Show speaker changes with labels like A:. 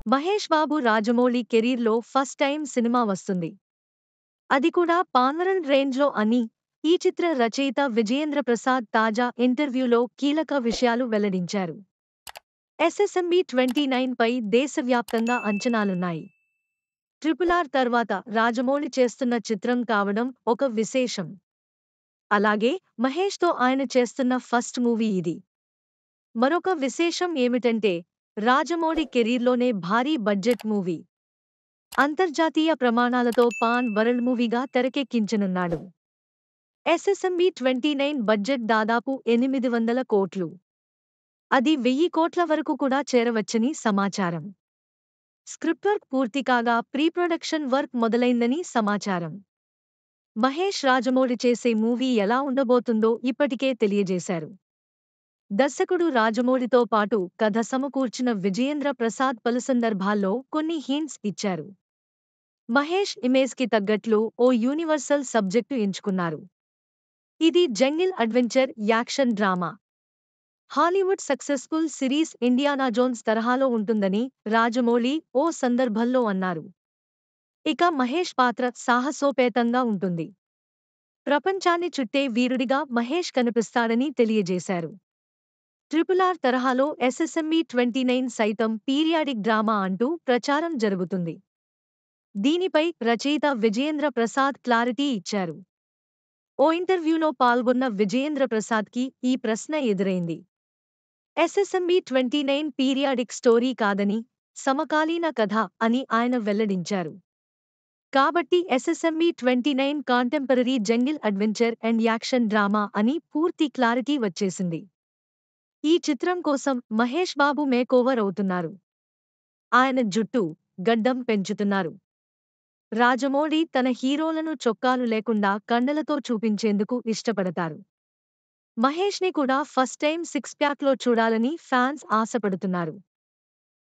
A: మహేష్ బాబు రాజమౌళి కెరీర్లో first time cinema వస్తుంది. అది కూడా పామరన్ రేంజ్లో అని ఈ చిత్ర రచయిత విజయేంద్ర ప్రసాద్ తాజా ఇంటర్వ్యూలో కీలక విషయాలు వెల్లడించారు. ఎస్ఎస్ఎంబీ 29 పై దేశవ్యాప్తంగా అంచనాలున్నాయి. RRR తర్వాత రాజమౌళి చేస్తున్న చిత్రం కావడం ఒక విశేషం. అలాగే మహేష్తో ఆయన చేస్తున్న ఫస్ట్ మూవీ ఇది. మరొక విశేషం ఏమిటంటే రాజమౌళి కెరీర్లోనే భారీ బడ్జెట్ మూవీ. అంతర్జాతీయ ప్రమాణాలతో పాన్ వరల్డ్ మూవీగా తెరకెక్కించనున్నాడు. ఎస్ఎస్ఎంబీ 29 బడ్జెట్ దాదాపు 800 కోట్లు. అది 1000 కోట్ల వరకు కూడా చేరవచ్చని సమాచారం. స్క్రిప్ట్ వర్క్ పూర్తి కాగా ప్రీ ప్రొడక్షన్ వర్క్ మొదలైందని సమాచారం. మహేష్ రాజమౌళి చేసే మూవీ ఎలా ఉండబోతుందో ఇప్పటికే తెలియజేశారు. దర్శకుడు రాజమౌళితో పాటు కథ సమకూర్చిన విజయేంద్ర ప్రసాద్ పలు సందర్భాల్లో కొన్ని హింట్స్ ఇచ్చారు. మహేష్ ఇమేజ్కి తగ్గట్లు ఓ యూనివర్సల్ సబ్జెక్టు ఎంచుకున్నారు. ఇది jungle adventure action drama. Hollywood successful series Indiana Jones తరహాలో ఉంటుందని రాజమౌళి ఓ సందర్భంలో అన్నారు. ఇక మహేష్ పాత్ర సాహసోపేతంగా ఉంటుంది. ప్రపంచాన్ని చుట్టే వీరుడిగా మహేష్ కనిపిస్తాడని తెలియజేశారు. RRR తరహాలో ఎస్ఎస్ఎంబీ 29 సైతం పీరియాడిక్ డ్రామా అంటూ ప్రచారం జరుగుతుంది. దీనిపై రచయిత విజయేంద్ర ప్రసాద్ క్లారిటీ ఇచ్చారు. ఓ ఇంటర్వ్యూలో పాల్గొన్న విజయేంద్ర ప్రసాద్కి ఈ ప్రశ్న ఎదురైంది. ఎస్ఎస్ఎంబీ 29 పీరియాడిక్ స్టోరీ కాదని, సమకాలీన కథ అని ఆయన వెల్లడించారు. కాబట్టి ఎస్ఎస్ఎంబీ 29 contemporary jungle adventure and action drama అని పూర్తి క్లారిటీ వచ్చేసింది. ఈ చిత్రం కోసం మహేష్ బాబు మేకోవర్ అవుతున్నారు. ఆయన జుట్టు, గడ్డం పెంచుతున్నారు. రాజమౌళి తన హీరోలను చొక్కాలు లేకుండా కండలతో చూపించేందుకు ఇష్టపడతారు. మహేష్ని కూడా ఫస్ట్ టైం సిక్స్ ప్యాక్లో చూడాలని ఫ్యాన్స్ ఆశపడుతున్నారు.